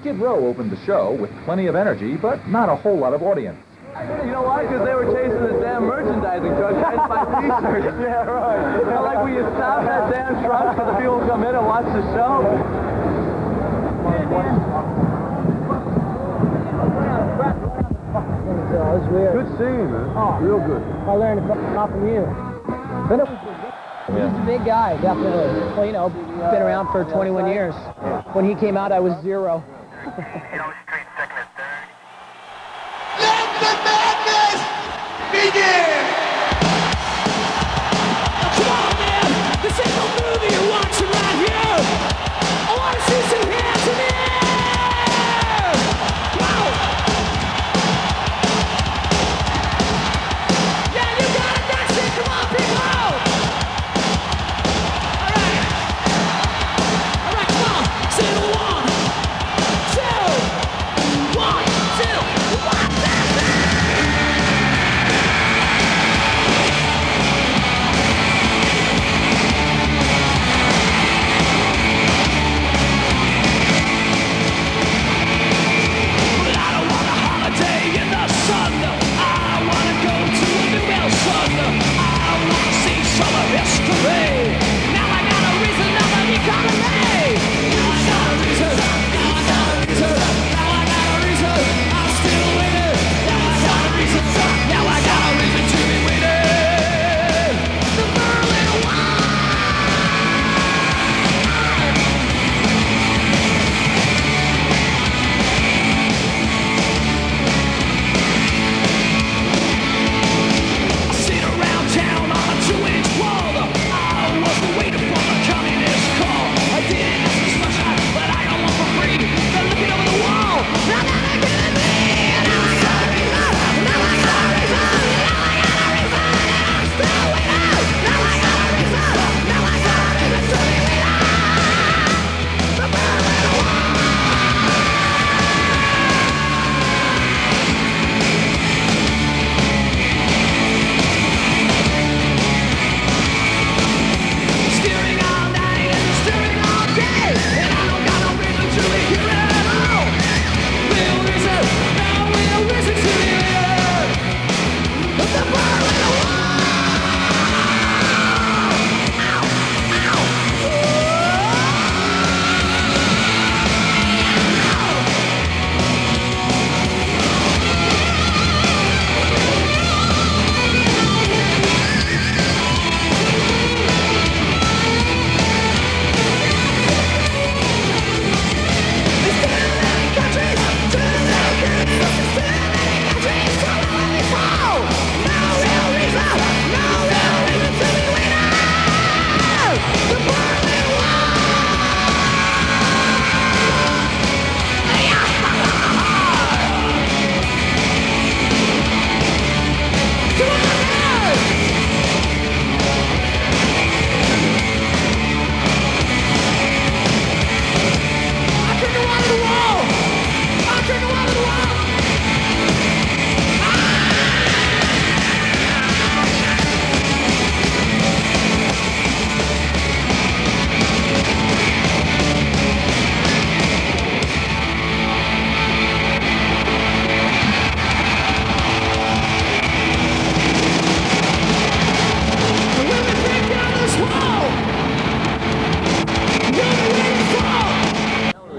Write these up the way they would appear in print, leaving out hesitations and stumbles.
Skid Row opened the show with plenty of energy, but not a whole lot of audience. You know why? Because they were chasing the damn merchandising truck trying to buy t-shirts. Yeah, right. You know, like when you stop that damn truck so the people come in and watch the show. It was weird. Good scene, man. Oh, real good. I learned a lot from you. But it was he's a big guy, definitely. Well, you know, been around for 21 years. When he came out, I was 0. Let the madness begin! Come on, man! This ain't no movie you're watching right here! I want to see some hands in the air! Come on! Yeah, you got it, that's it! Come on, people! Alright! Alright, come on! Say it 1, 2, 1, 2, 1, that's it! But I don't want a holiday in the sun. I want to go to a new sun. I want to see some of history. Now I got a reason, now let me call it me. Now I got a reason, now I got a reason, now I got a reason, I'm still waiting. Now I got a reason, now I got a reason to be waiting. The Berlin Wall. I sit around town on a 2-inch wall. I wasn't waiting for the communist call. I didn't ask for sunshine, but I don't want for free. They're looking over the wall. Now they're looking at me. Now I got a reason. Now I got a reason. Now I got a reason. And I'm still waiting. Now I got a reason. Now I got a reason to be waiting. The Berlin Wall. Steering all night and steering all day, and I don't got no reason to be here at all. Real reason, no real reason to be here. But the Berlin Wall. Ow, ow.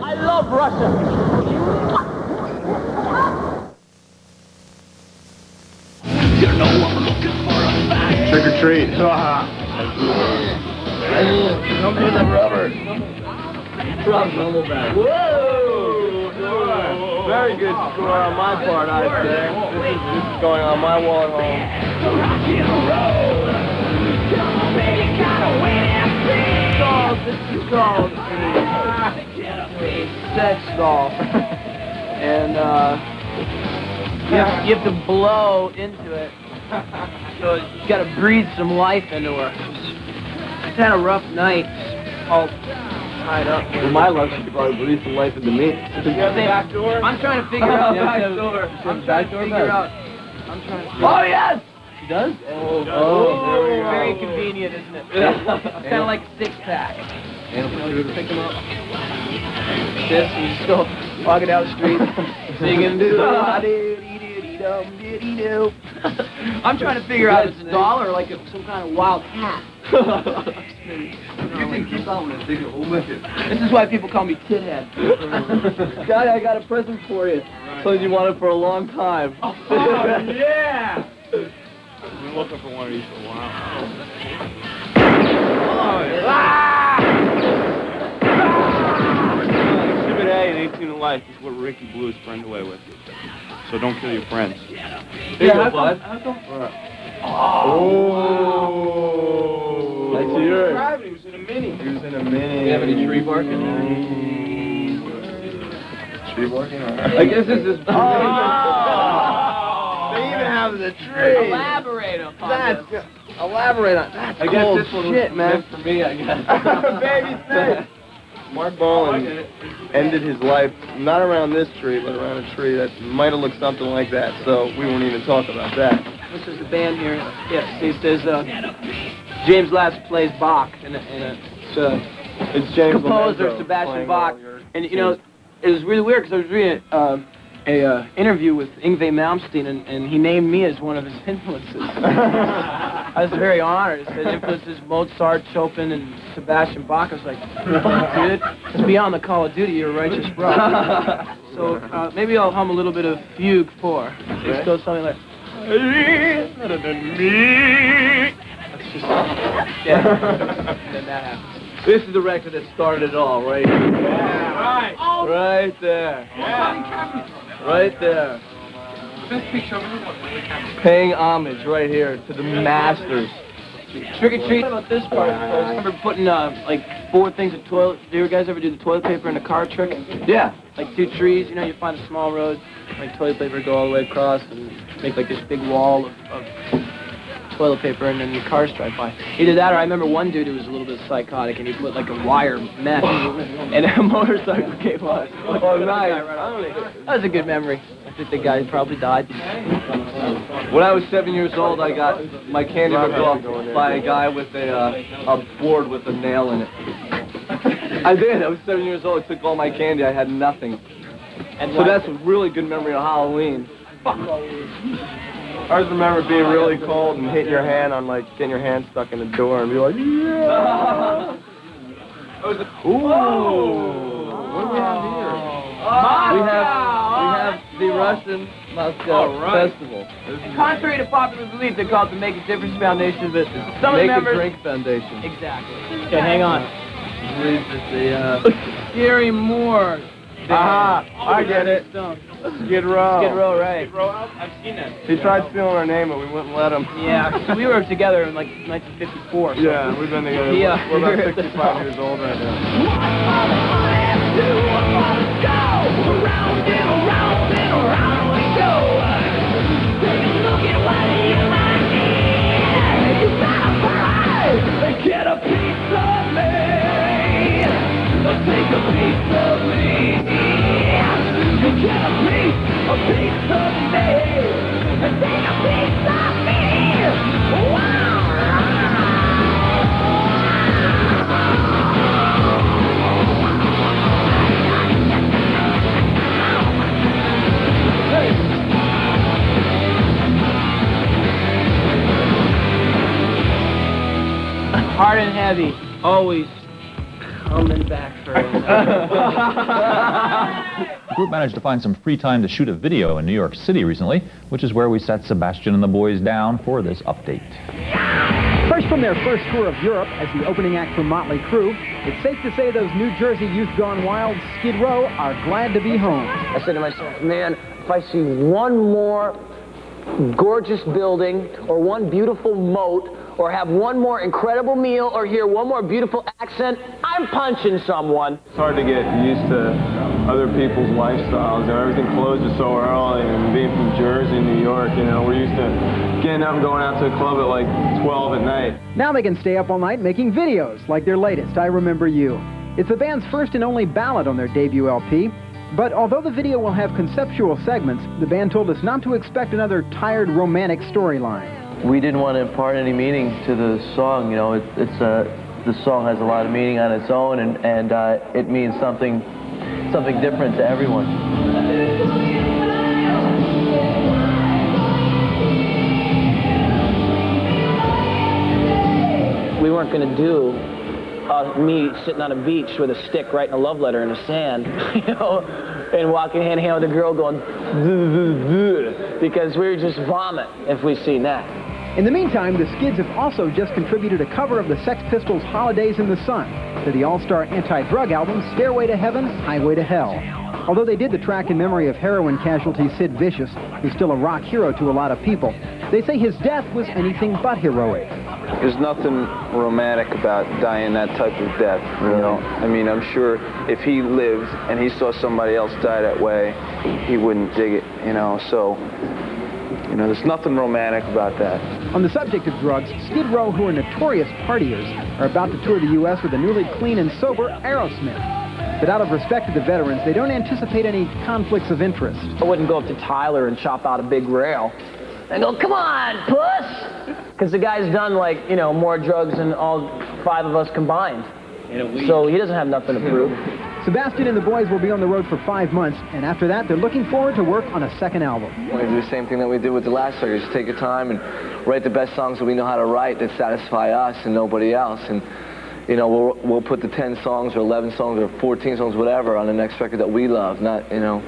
I love Russia. You know I'm looking for a fact. Trick or treat. Come to the rubber. Drop normal back. Whoa! Very good score on my part, I say. This is going on my wall at home. This is called sex doll. And you have to blow into it. So you gotta breathe some life into her. It's had a rough night. All tied up. In my luck, she could probably breathe some life into me. You have the back door? I'm trying to figure out the back door. I'm trying to figure out. Oh, yes! She does? Oh, very convenient, isn't it? It's kind of like a 6-pack. You know, you pick them up. like this, and you just go walking down the street, singing. I'm trying to figure out if it's a doll or like some kind of wild cat. This is why people call me Tithead. Daddy, I got a present for you. Something you wanted for a long time. Oh, yeah! We've been looking for one of these for a while. Exhibit A in 18 to Life is what Ricky blew his friend away with. So don't kill your friends. Here you go, bud. Oh! That's yours. He was in a Mini. He was in a Mini. You have any tree barking? Tree barking? I guess this is... Oh! They even have the tree. Elaborate upon this. Elaborate on that. I guess this one was meant for me, I guess. Baby snake. Mark Bolan ended his life not around this tree, but around a tree that might have looked something like that, so we won't even talk about that. This is the band here. Yeah, see, it says James Last plays Bach, and It's James composer Lamento Sebastian playing Bach. all your And you know, it was really weird because I was reading a interview with Yngwie Malmsteen, and he named me as one of his influences. I was very honored. It said influences Mozart, Chopin, and Sebastian Bach. I was like, dude, it's beyond the Call of Duty. You're a righteous bro. So maybe I'll hum a little bit of Fugue 4. It goes something like. That's just, yeah. And then that happens. This is the record that started it all, right here. Yeah. Right. Right there. Yeah. Right there. Paying homage right here to the masters. Trick or treat. What about this part? I remember putting like 4 things of toilet. Do you guys ever do the toilet paper in a car trick? Yeah. Like 2 trees. You know, you find a small road, like toilet paper, go all the way across, and make like this big wall of toilet paper, and then the cars drive by. Either that, or I remember one dude who was a little bit psychotic, and he put like a wire mesh, and a motorcycle came on. Oh, nice. That was a good memory. I think the guy probably died. When I was 7 years old, I got my candy ripped off by a guy with a board with a nail in it. I did. I was 7 years old. I took all my candy. I had nothing. And So that's a really good memory of Halloween. I just remember being really cold and hitting your hand on, like, getting your hand stuck in the door and be like, yeah! Ooh! What do we have here? We have the Russian Moscow Festival. Contrary to popular belief, they call it the Make a Difference Foundation, but some of the Make a members... Drink Foundation. Exactly. Okay, hang on. Gary Moore. Aha! I get it. Skid Row. Skid Row, right. I've seen that. He tried stealing our name, but we wouldn't let him. Yeah, so we were together in like 1954. So Yeah, we've been together. Yeah. We're about 65 years old right now. Get a piece of me. Take a piece of me. You get a piece of me. Take a piece of me. hard and heavy, always coming back for it. The group managed to find some free time to shoot a video in New York City recently, which is where we sat Sebastian and the boys down for this update. Fresh from their first tour of Europe as the opening act for Motley Crue, it's safe to say those New Jersey youth gone wild, Skid Row, are glad to be home. I said to myself, man, if I see one more gorgeous building or one beautiful moat or have one more incredible meal or hear one more beautiful accent, I'm punching someone. It's hard to get used to other people's lifestyles. You know, everything closes so early, and being from Jersey, New York, you know, we're used to getting up and going out to a club at like 12 at night. Now they can stay up all night making videos like their latest, I Remember You. It's the band's first and only ballad on their debut LP. But although the video will have conceptual segments, the band told us not to expect another tired romantic storyline. We didn't want to impart any meaning to the song. You know, the song has a lot of meaning on its own, and it means something something different to everyone. We weren't going to do me sitting on a beach with a stick writing a love letter in the sand, you know, and walking hand in hand with a girl going, because we would just vomit if we seen that. In the meantime, the Skids have also just contributed a cover of the Sex Pistols' Holidays in the Sun to the all-star anti-drug album Stairway to Heaven, Highway to Hell. Although they did the track in memory of heroin casualty Sid Vicious, who's still a rock hero to a lot of people, they say his death was anything but heroic. There's nothing romantic about dying that type of death, you know? I mean, I'm sure if he lived and he saw somebody else die that way, he wouldn't dig it, you know? So, you know, there's nothing romantic about that. On the subject of drugs, Skid Row, who are notorious partiers, are about to tour the U.S. with a newly clean and sober Aerosmith. But out of respect to the veterans, they don't anticipate any conflicts of interest. I wouldn't go up to Tyler and chop out a big rail and go, come on, puss! Because the guy's done, like, you know, more drugs than all 5 of us combined. So he doesn't have nothing to prove. Sebastian and the boys will be on the road for 5 months, and after that, they're looking forward to work on a second album. We're going to do the same thing that we did with the last record, just take your time and write the best songs that we know how to write that satisfy us and nobody else. And, you know, we'll put the 10 songs or 11 songs or 14 songs, whatever, on the next record that we love, not, you know,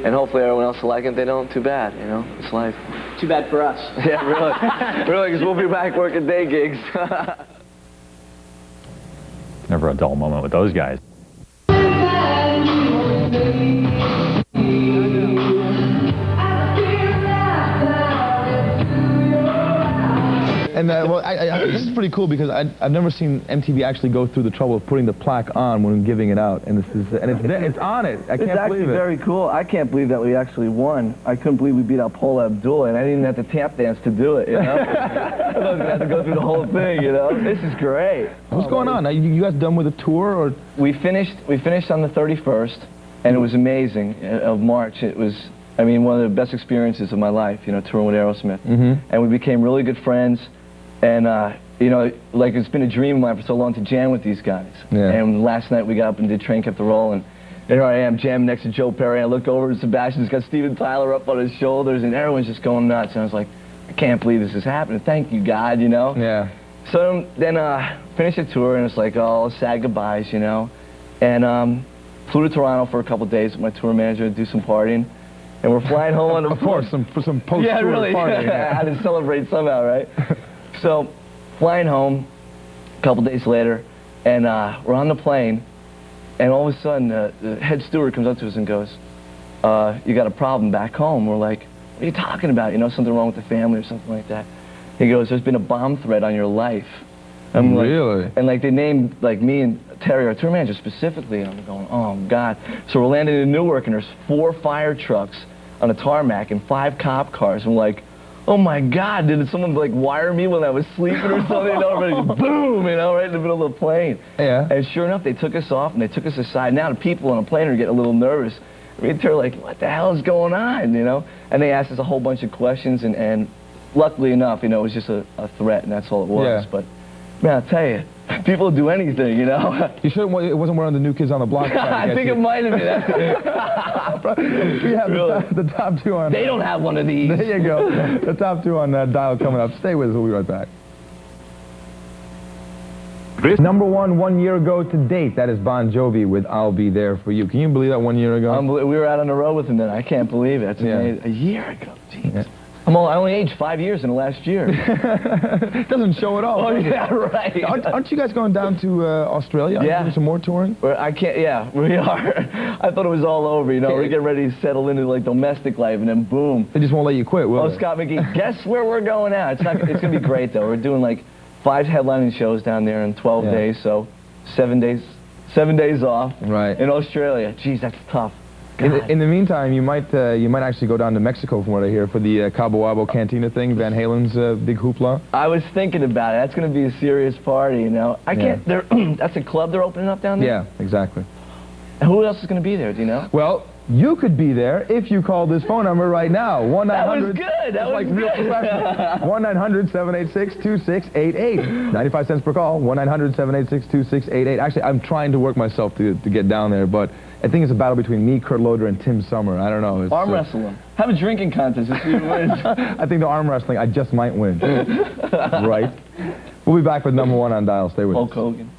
and hopefully everyone else will like it. If they don't, too bad, you know, it's life. Too bad for us. Yeah, really. Really, because we'll be back working day gigs. Never a dull moment with those guys. And well, this is pretty cool because I've never seen MTV actually go through the trouble of putting the plaque on when giving it out, and it's on it. I can't believe it. It's actually very cool. I can't believe that we actually won. I couldn't believe we beat out Paula Abdul, and I didn't even have to tap dance to do it. You know, I was gonna have to go through the whole thing. You know, this is great. What's going on? Are you guys done with a tour, or we finished on the 31st, and it was amazing. Of March, it was. I mean, one of the best experiences of my life. You know, touring with Aerosmith, and we became really good friends. And, you know, like it's been a dream of mine for so long to jam with these guys. Yeah. And last night we got up and did Train Kept the Roll, and here I am jamming next to Joe Perry. I look over and Sebastian's got Steven Tyler up on his shoulders, and everyone's just going nuts. And I was like, I can't believe this is happening. Thank you, God, you know? Yeah. So then finished the tour, and it's like all sad goodbyes, you know? And flew to Toronto for a couple days with my tour manager to do some partying. And we're flying home on the... Of course, for some post-tour yeah, really. party. I had to celebrate somehow, right? So, flying home a couple days later, and we're on the plane, and all of a sudden, the head steward comes up to us and goes, you got a problem back home. We're like, what are you talking about? You know, something wrong with the family or something like that. He goes, there's been a bomb threat on your life. I'm really? Like, and like they named like me and Terry, our tour manager, specifically, and I'm going, oh God. So we're landing in Newark, and there's 4 fire trucks on a tarmac and 5 cop cars. I'm like, oh my God, did someone like wire me when I was sleeping or something? You know, just boom, you know, right in the middle of the plane. Yeah. And sure enough, they took us off and they took us aside. Now the people on the plane are getting a little nervous. I mean, they're like, what the hell is going on, you know? And they asked us a whole bunch of questions, and luckily enough, you know, it was just a threat, and that's all it was. Yeah. But, man, I'll tell you, people will do anything, you know? You sure it wasn't one of the New Kids on the Block? I think it might have been. We have the top 2 on... They don't have one of these. There you go. The top 2 on dial coming up. Stay with us. We'll be right back. Number 1 year ago to date. That is Bon Jovi with I'll Be There For You. Can you believe that 1 year ago? We were out on the road with him then. I can't believe it. That's amazing. A year ago. Jeez. Yeah. I only aged 5 years in the last year. Doesn't show at all. Oh, yeah, right. Aren't you guys going down to Australia? Yeah. Doing some more touring? I can't, yeah, we are. I thought it was all over, you know. We're getting ready to settle into, like, domestic life, and then boom. They just won't let you quit, will they? Scott McGee, guess where we're going now? It's going to be great, though. We're doing, like, 5 headlining shows down there in 12 days, so 7 days off. Right. In Australia. Jeez, that's tough. In the meantime, you might actually go down to Mexico, from what I hear, for the Cabo Wabo Cantina thing, Van Halen's big hoopla. I was thinking about it. That's going to be a serious party, you know. I can't. That's a club they're opening up down there. Yeah, exactly. And who else is going to be there? Do you know? Well, You could be there if you call this phone number right now. 1-900. That was good. That was like real professional. 1-900-786-2688. 95 cents per call. 1-900-786-2688. Actually, I'm trying to work myself to get down there, but I think it's a battle between me, Kurt Loder, and Tim Summer. I don't know. It's, arm wrestle him. Have a drinking contest if you win. I think the arm wrestling, I just might win. Right? We'll be back with number one on Dial. Stay with us. Hulk Hogan.